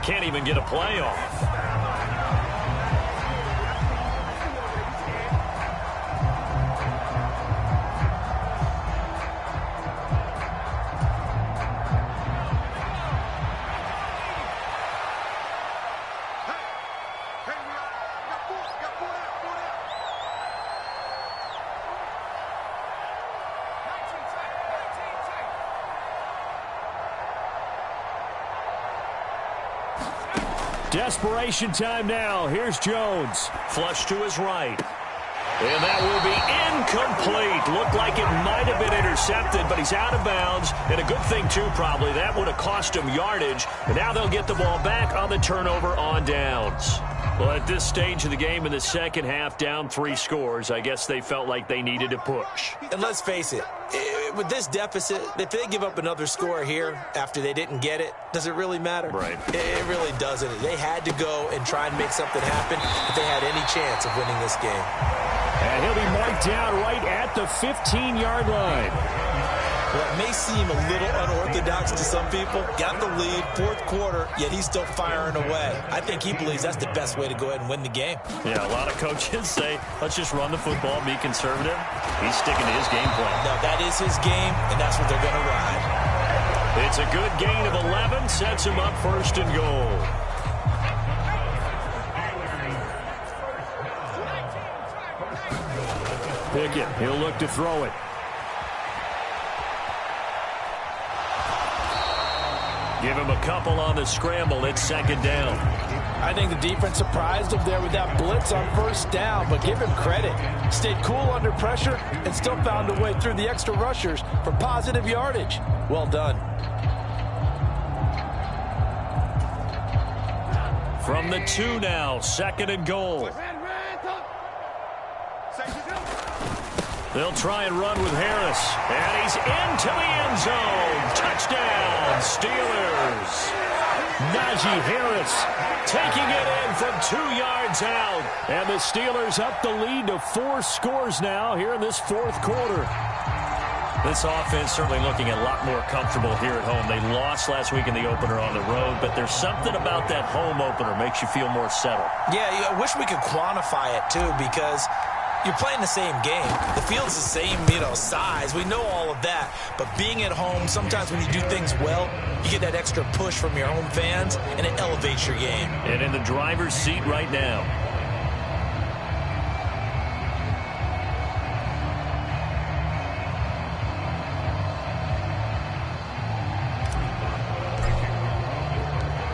can't even get a play off. Desperation time now. Here's Jones. Flush to his right. And that will be incomplete. Looked like it might have been intercepted, but he's out of bounds. And a good thing, too, probably. That would have cost him yardage. And now they'll get the ball back on the turnover on downs. Well, at this stage of the game in the second half, down 3 scores, I guess they felt like they needed to push. And let's face it, with this deficit, if they give up another score here after they didn't get it, does it really matter? Right. It really doesn't. They had to go and try and make something happen if they had any chance of winning this game. And he'll be marked down right at the 15-yard line. Well, it may seem a little unorthodox to some people. Got the lead, 4th quarter, yet he's still firing away. I think he believes that's the best way to go ahead and win the game. Yeah, a lot of coaches say, let's just run the football, be conservative. He's sticking to his game plan. No, that is his game, and that's what they're going to ride. It's a good gain of 11, sets him up 1st and goal. Pickett, he'll look to throw it. Give him a couple on the scramble. It's 2nd down. I think the defense surprised him there with that blitz on 1st down, but give him credit. Stayed cool under pressure and still found a way through the extra rushers for positive yardage. Well done. From the 2 now, 2nd and goal. They'll try and run with Harris. And he's into the end zone. Touchdown, Steelers. Najee Harris taking it in from 2 yards out. And the Steelers up the lead to 4 scores now here in this 4th quarter. This offense certainly looking a lot more comfortable here at home. They lost last week in the opener on the road, but there's something about that home opener makes you feel more settled. Yeah, I wish we could quantify it, too, because you're playing the same game. The field's the same, size. We know all of that. But being at home, sometimes when you do things well, you get that extra push from your home fans, and it elevates your game. And in the driver's seat right now.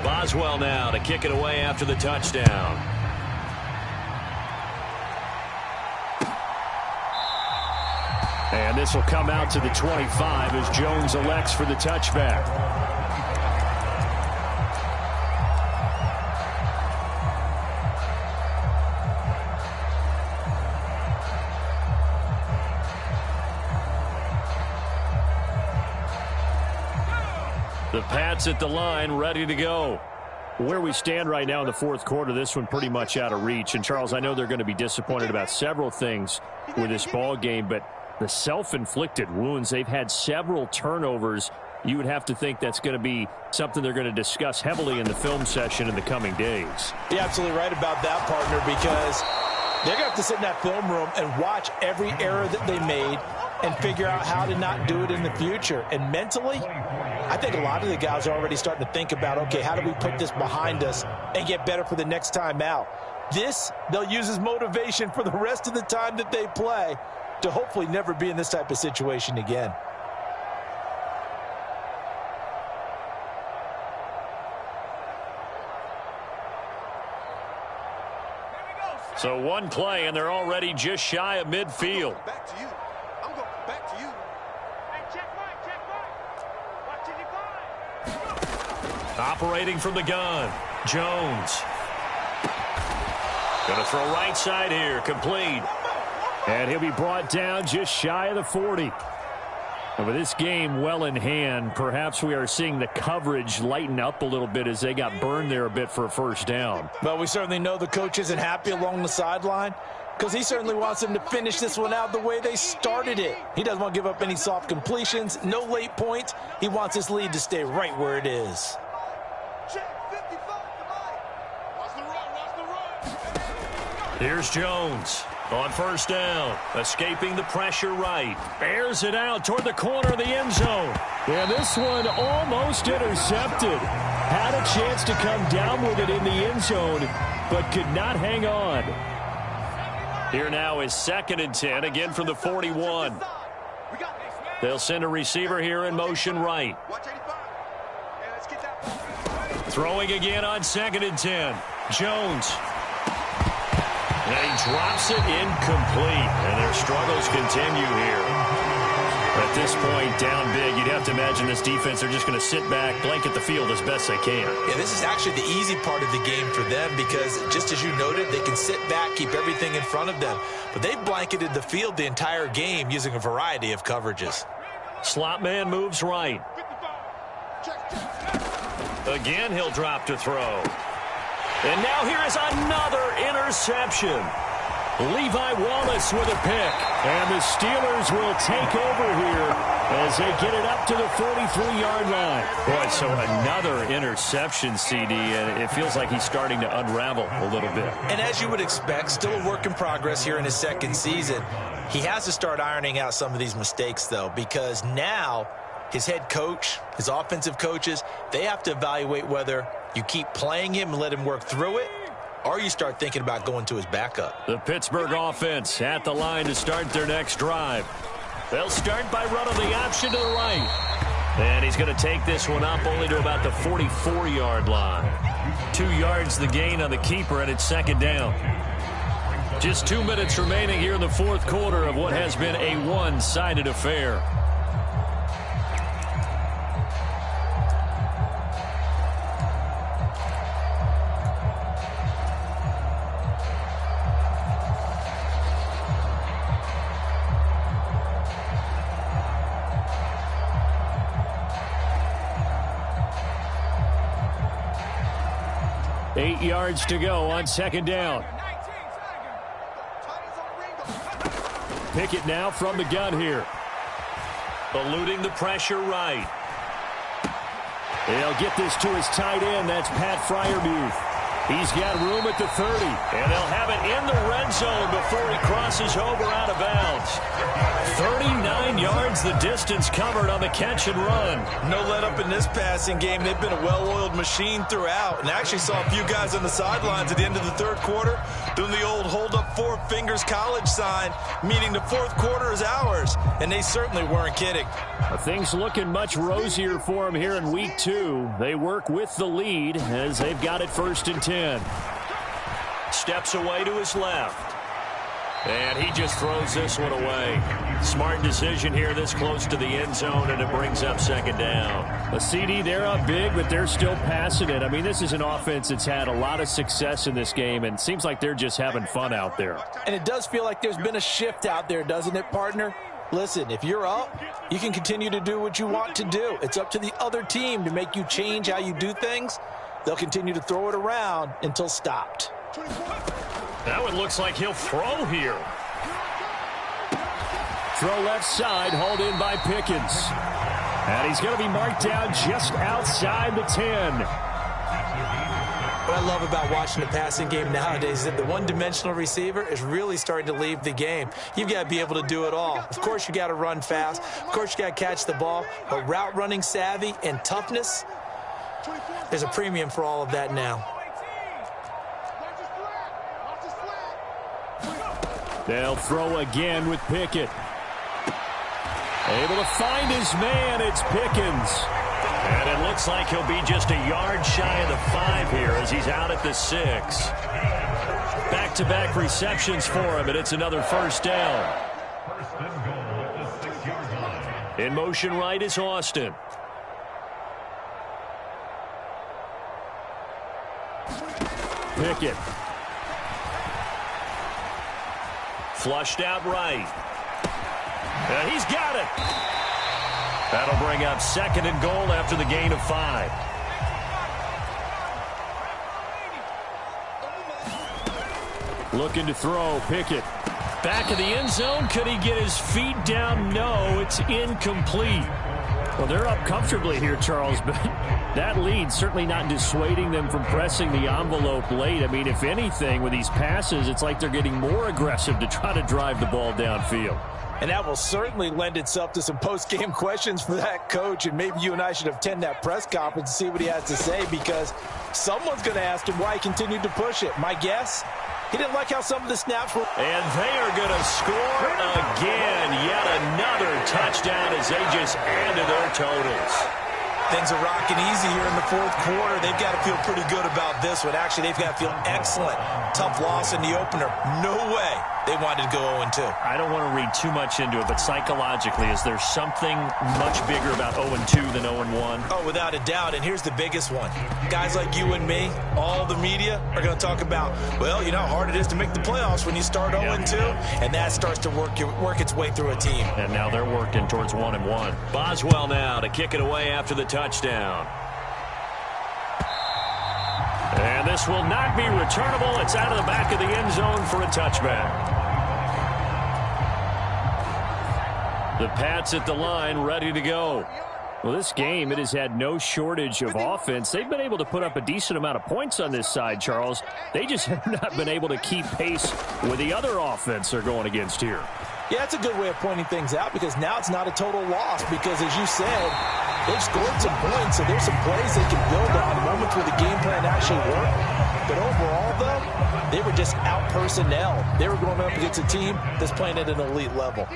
Boswell now to kick it away after the touchdown. And this will come out to the 25 as Jones elects for the touchback. The Pats at the line, ready to go. Where we stand right now in the 4th quarter, this one pretty much out of reach. And, Charles, I know they're going to be disappointed about several things with this ball game, but the self-inflicted wounds, they've had several turnovers. You would have to think that's going to be something they're going to discuss heavily in the film session in the coming days. You're absolutely right about that, partner, because they're going to have to sit in that film room and watch every error that they made and figure out how to not do it in the future. And mentally, I think a lot of the guys are already starting to think about, okay, how do we put this behind us and get better for the next time out? This, they'll use as motivation for the rest of the time that they play to hopefully never be in this type of situation again. So one play, and they're already just shy of midfield. Back to you. I'm going back to you. Hey, check right. Operating from the gun, Jones. Going to throw right side here, complete. And he'll be brought down just shy of the 40. And with this game well in hand, perhaps we are seeing the coverage lighten up a little bit as they got burned there a bit for a 1st down. But we certainly know the coach isn't happy along the sideline because he certainly wants them to finish this one out the way they started it. He doesn't want to give up any soft completions, no late points. He wants his lead to stay right where it is. Check 55. Here's Jones on first down, escaping the pressure right. Airs it out toward the corner of the end zone. Yeah, this one almost intercepted. Had a chance to come down with it in the end zone, but could not hang on. Here now is 2nd and 10, again from the 41. They'll send a receiver here in motion right. Throwing again on 2nd and 10. Jones. And he drops it incomplete. And their struggles continue here. At this point, down big, you'd have to imagine this defense are just going to sit back, blanket the field as best they can. Yeah, this is actually the easy part of the game for them because, just as you noted, they can sit back, keep everything in front of them. But they've blanketed the field the entire game using a variety of coverages. Slot man moves right. Again, he'll drop to throw. And now here is another interception. Levi Wallace with a pick. And the Steelers will take over here as they get it up to the 43-yard line. Boy, so another interception, CD, and it feels like he's starting to unravel a little bit. And as you would expect, still a work in progress here in his 2nd season. He has to start ironing out some of these mistakes, though, because now his head coach, his offensive coaches, they have to evaluate whether you keep playing him and let him work through it, or you start thinking about going to his backup. The Pittsburgh offense at the line to start their next drive. They'll start by running the option to the right. And he's going to take this one up only to about the 44-yard line. 2 yards the gain on the keeper, and it's 2nd down. Just 2 minutes remaining here in the 4th quarter of what has been a one-sided affair. Eight yards to go on 2nd down. Pickett now from the gun here. Eluding the pressure right. They'll get this to his tight end. That's Pat Freiermuth. He's got room at the 30. And they'll have it in the red zone before he crosses over out of bounds. 39 yards the distance covered on the catch and run. No let up in this passing game. They've been a well-oiled machine throughout. And I actually saw a few guys on the sidelines at the end of the 3rd quarter doing the old hold up 4 fingers college sign, meaning the 4th quarter is ours. And they certainly weren't kidding. Things looking much rosier for them here in week 2. They work with the lead as they've got it 1st and 10. Steps away to his left. And he just throws this one away. Smart decision here this close to the end zone, and it brings up 2nd down. A CD, they're up big, but they're still passing it. I mean, this is an offense that's had a lot of success in this game, and seems like they're just having fun out there. And it does feel like there's been a shift out there, doesn't it, partner? Listen, if you're up, you can continue to do what you want to do. It's up to the other team to make you change how you do things. They'll continue to throw it around until stopped. Now it looks like he'll throw here. Throw left side, hauled in by Pickens. And he's going to be marked down just outside the 10. What I love about watching the passing game nowadays is that the one-dimensional receiver is really starting to leave the game. You've got to be able to do it all. Of course, you got to run fast. Of course, you got to catch the ball. But route running savvy and toughness, there's a premium for all of that now. They'll throw again with Pickett. Able to find his man. It's Pickens. And it looks like he'll be just a yard shy of the 5 here as he's out at the 6. Back-to-back receptions for him, and it's another 1st down. In motion right is Austin. Pickett. Flushed out right. And he's got it. That'll bring up 2nd and goal after the gain of 5. Looking to throw, Pickett. Back of the end zone. Could he get his feet down? No, it's incomplete. Well, they're up comfortably here, Charles, but that lead certainly not dissuading them from pressing the envelope late. I mean, if anything, with these passes, it's like they're getting more aggressive to try to drive the ball downfield. And that will certainly lend itself to some post-game questions for that coach, and maybe you and I should attend that press conference and see what he has to say, because someone's going to ask him why he continued to push it. My guess, he didn't like how some of the snaps were. And they are going to score again. Yet another touchdown as they just added their totals. Things are rocking easy here in the fourth quarter. They've got to feel pretty good about this one. Actually, they've got to feel excellent. Tough loss in the opener. No way they wanted to go 0-2. I don't want to read too much into it, but psychologically, is there something much bigger about 0-2 than 0-1? Oh, without a doubt. And here's the biggest one. Guys like you and me, all the media, are going to talk about, well, you know how hard it is to make the playoffs when you start 0-2. And that starts to work its way through a team. And now they're working towards 1-1. Boswell now to kick it away after the touchdown. And this will not be returnable. It's out of the back of the end zone for a touchback. The Pats at the line, ready to go. Well, this game, it has had no shortage of offense. They've been able to put up a decent amount of points on this side, Charles. They just have not been able to keep pace with the other offense they're going against here. Yeah, that's a good way of pointing things out, because now it's not a total loss, because as you said, they've scored some points, so there's some plays they can build on, moments where the game plan actually worked. But overall, though, they were just out personnel. They were going up against a team that's playing at an elite level.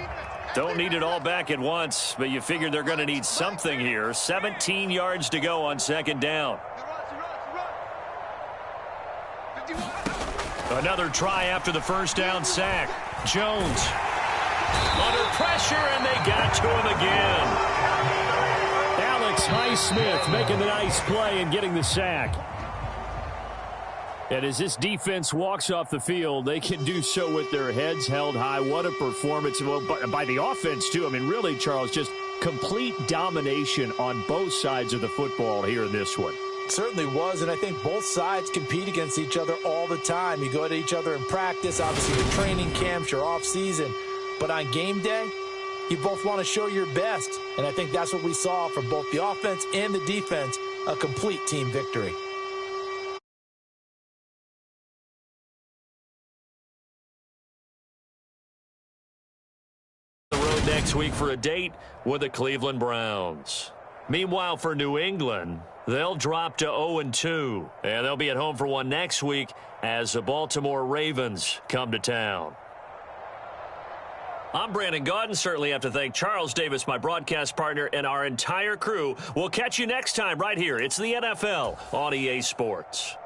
Don't need it all back at once, but you figure they're going to need something here. 17 yards to go on second down. Another try after the first down sack. Jones under pressure, and they got to him again. Alex Highsmith making the nice play and getting the sack. And as this defense walks off the field, they can do so with their heads held high. What a performance by the offense, too. I mean, really, Charles, just complete domination on both sides of the football here in this one. Certainly was, and I think both sides compete against each other all the time. You go at each other in practice, obviously the training camps, your off-season. But on game day, you both want to show your best. And I think that's what we saw from both the offense and the defense, a complete team victory. Next week for a date with the Cleveland Browns. Meanwhile, for New England, they'll drop to 0-2, and they'll be at home for one next week as the Baltimore Ravens come to town. I'm Brandon Gaudin. Certainly have to thank Charles Davis, my broadcast partner, and our entire crew. We'll catch you next time right here. It's the NFL on EA Sports.